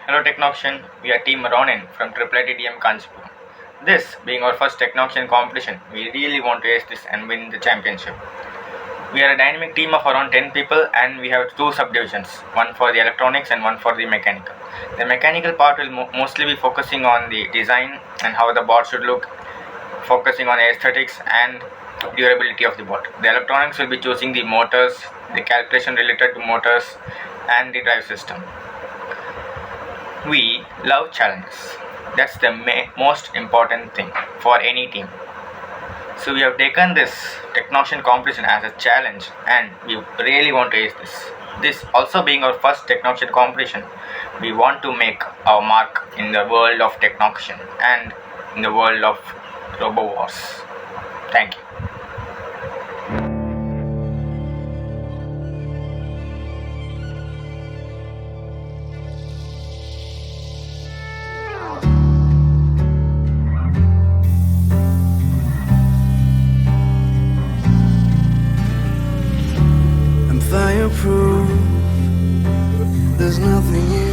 Hello Technoxian, we are Team Ronin from IIITM Kanchipur. This being our first Technoxian competition, we really want to ace this and win the championship. We are a dynamic team of around 10 people and we have two subdivisions, one for the electronics and one for the mechanical. The mechanical part will mostly be focusing on the design and how the board should look, focusing on aesthetics and durability of the board. The electronics will be choosing the motors, the calculation related to motors and the drive system. We love challenges. That's the most important thing for any team. So we have taken this Technoxian competition as a challenge and we really want to ace this. This also being our first Technoxian competition, we want to make our mark in the world of Technoxian and in the world of Robo Wars. Thank you. Fireproof, there's nothing you